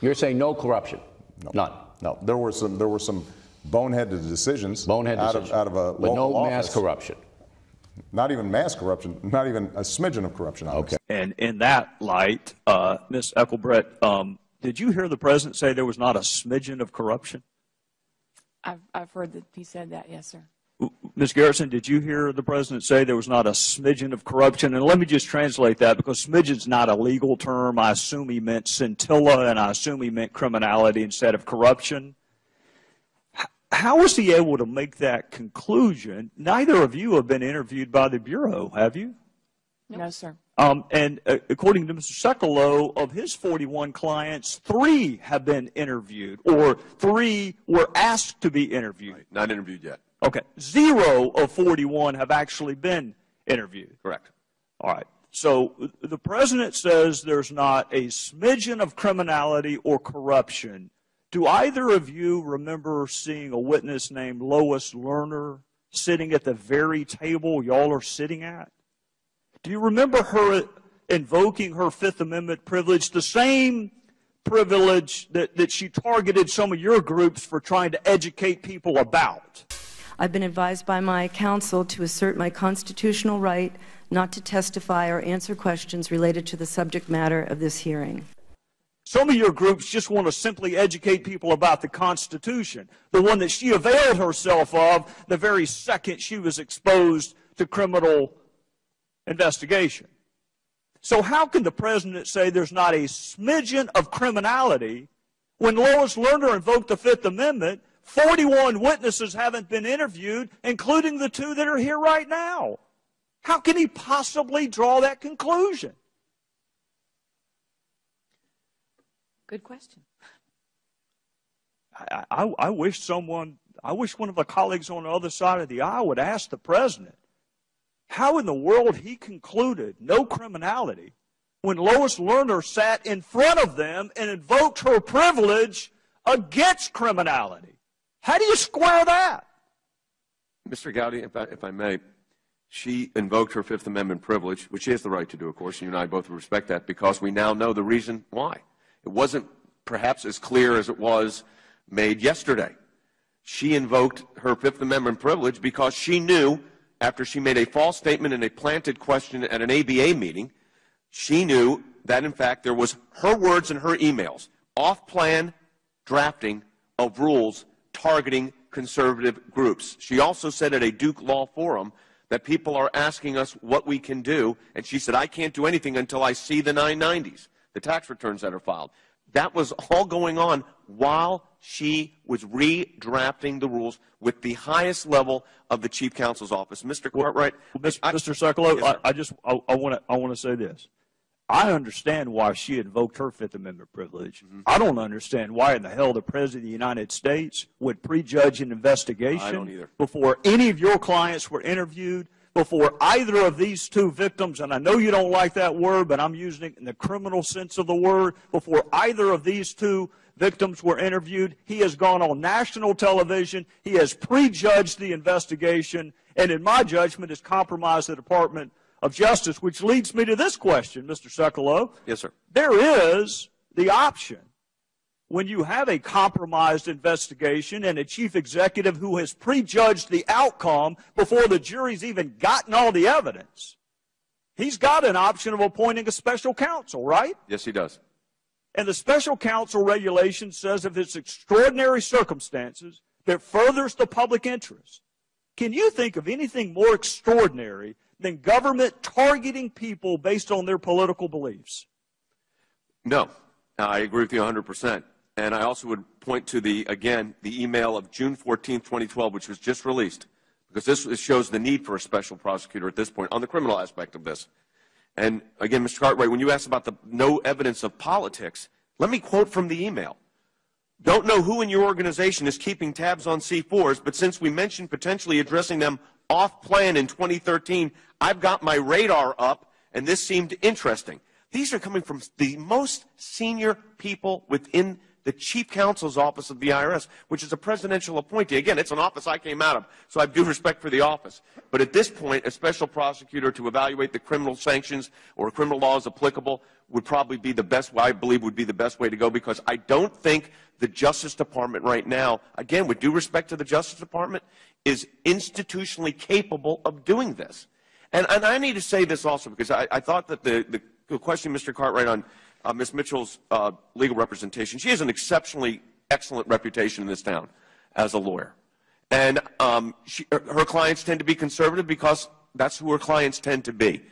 You're saying no corruption? No. None? No. There were some boneheaded decisions out of a but local no mass office. corruption? Not even mass corruption, not even a smidgen of corruption. Okay. And in that light, Ms. Eckelbrett, did you hear the president say there was not a smidgen of corruption? I've heard that he said that, yes, sir. Ms. Garrison, did you hear the president say there was not a smidgen of corruption? And let me just translate that, because smidgen's not a legal term. I assume he meant scintilla, and I assume he meant criminality instead of corruption. How was he able to make that conclusion? Neither of you have been interviewed by the Bureau, have you? No, sir. And according to Mr. Sekulow, of his 41 clients, 3 have been interviewed, or 3 were asked to be interviewed. Right. Not interviewed yet. Okay. 0 of 41 have actually been interviewed. Correct. All right. So the president says there's not a smidgen of criminality or corruption. Do either of you remember seeing a witness named Lois Lerner sitting at the very table y'all are sitting at? Do you remember her invoking her Fifth Amendment privilege, the same privilege that she targeted some of your groups for trying to educate people about? I've been advised by my counsel to assert my constitutional right not to testify or answer questions related to the subject matter of this hearing. Some of your groups just want to simply educate people about the Constitution, the one that she availed herself of the very second she was exposed to criminal investigation. So how can the president say there's not a smidgen of criminality when Lois Lerner invoked the Fifth Amendment? 41 witnesses haven't been interviewed, including the 2 that are here right now. How can he possibly draw that conclusion? Good question. I wish one of the colleagues on the other side of the aisle would ask the president how in the world he concluded no criminality when Lois Lerner sat in front of them and invoked her privilege against criminality. How do you square that? Mr. Gowdy, if I may, she invoked her Fifth Amendment privilege, which she has the right to do, of course. You and I both respect that because we now know the reason why. It wasn't perhaps as clear as it was made yesterday. She invoked her Fifth Amendment privilege because she knew, after she made a false statement in a planted question at an ABA meeting, she knew that, in fact, there was her words and her emails, off-plan drafting of rules targeting conservative groups. She also said at a Duke Law Forum that people are asking us what we can do, and she said, I can't do anything until I see the 990s, the tax returns that are filed. That was all going on while she was redrafting the rules with the highest level of the Chief Counsel's office. Mr. Cartwright. Mr. Sekulow, yes, I want to say this. I understand why she invoked her Fifth Amendment privilege. I don't understand why in the hell the President of the United States would prejudge an investigation before any of your clients were interviewed, before either of these 2 victims, and I know you don't like that word, but I'm using it in the criminal sense of the word, before either of these 2 victims were interviewed. He has gone on national television. He has prejudged the investigation, and in my judgment has compromised the Department of Justice, which leads me to this question, Mr. Sekulow. Yes, sir. There is the option, when you have a compromised investigation and a chief executive who has prejudged the outcome before the jury's even gotten all the evidence, he's got an option of appointing a special counsel, right? Yes, he does. And the special counsel regulation says if it's extraordinary circumstances that furthers the public interest. Can you think of anything more extraordinary than government targeting people based on their political beliefs? No, I agree with you 100%. And I also would point to the email of June 14, 2012, which was just released, because this shows the need for a special prosecutor at this point on the criminal aspect of this. And again, Mr. Cartwright, when you asked about the no evidence of politics, let me quote from the email. Don't know who in your organization is keeping tabs on C4s, but since we mentioned potentially addressing them off-plan in 2013, I've got my radar up, and this seemed interesting. These are coming from the most senior people within the chief counsel's office of the IRS, which is a presidential appointee. Again, it's an office I came out of, so I have due respect for the office. But at this point, a special prosecutor to evaluate the criminal sanctions or criminal laws applicable would probably be the best, I believe would be the best way to go, because I don't think the Justice Department right now, again, with due respect to the Justice Department, is institutionally capable of doing this. And I need to say this also, because I thought that the question, Mr. Cartwright, on Ms. Mitchell's legal representation, she has an exceptionally excellent reputation in this town as a lawyer. And her clients tend to be conservative because that's who her clients tend to be.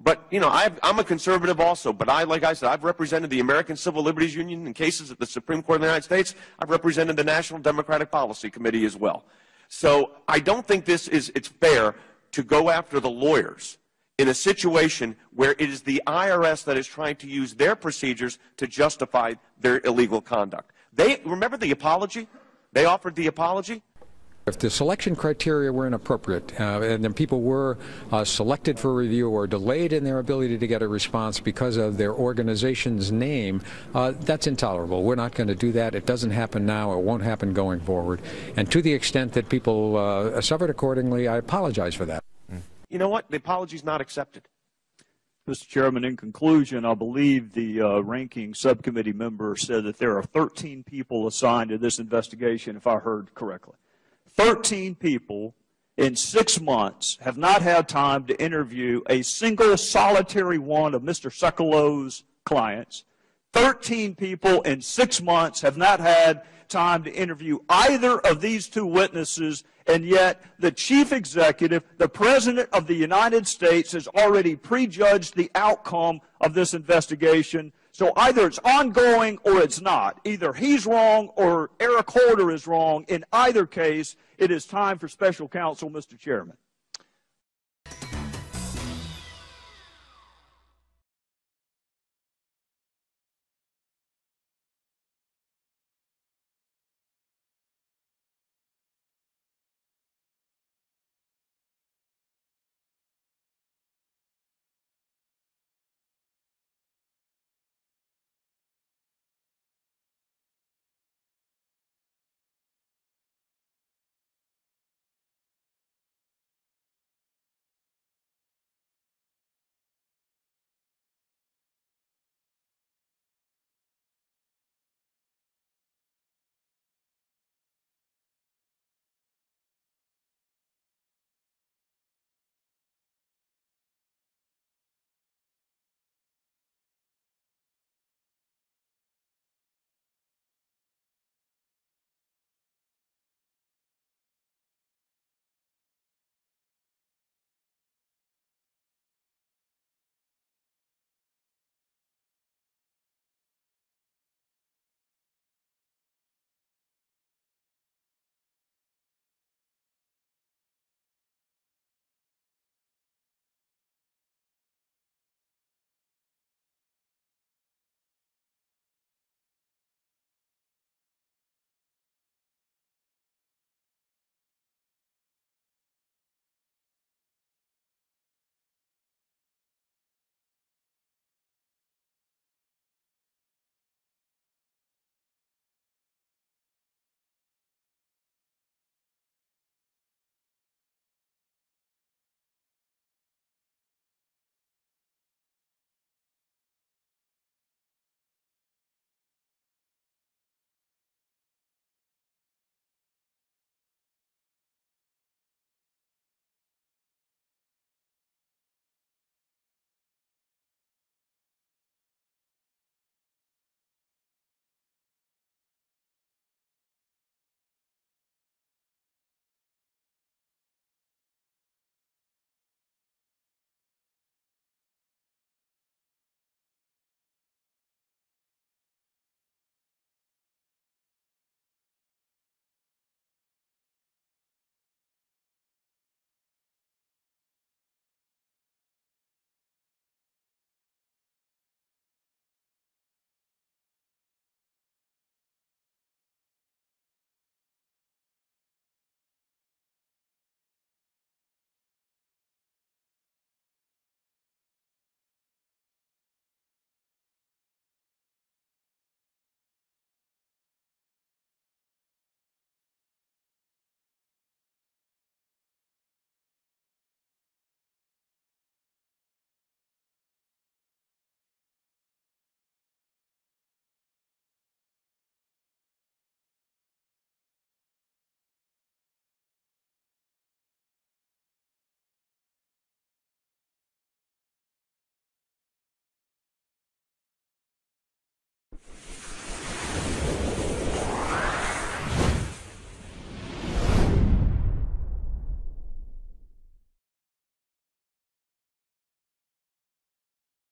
But, you know, I'm a conservative also, but like I said, I've represented the American Civil Liberties Union in cases at the Supreme Court of the United States. I've represented the National Democratic Policy Committee as well. So I don't think it's fair to go after the lawyers in a situation where it is the IRS that is trying to use their procedures to justify their illegal conduct. Remember the apology? They offered the apology. If the selection criteria were inappropriate and then people were selected for review or delayed in their ability to get a response because of their organization's name, that's intolerable. We're not going to do that. It doesn't happen now. It won't happen going forward. And to the extent that people suffered accordingly, I apologize for that. You know what? The apology is not accepted. Mr. Chairman, in conclusion, I believe the ranking subcommittee member said that there are 13 people assigned to this investigation, if I heard correctly. 13 people in 6 months have not had time to interview a single solitary one of Mr. Sekulow's clients. 13 people in 6 months have not had time to interview either of these two witnesses, and yet the chief executive, the President of the United States, has already prejudged the outcome of this investigation. So either it's ongoing or it's not. Either he's wrong or Eric Holder is wrong. In either case, it is time for special counsel, Mr. Chairman.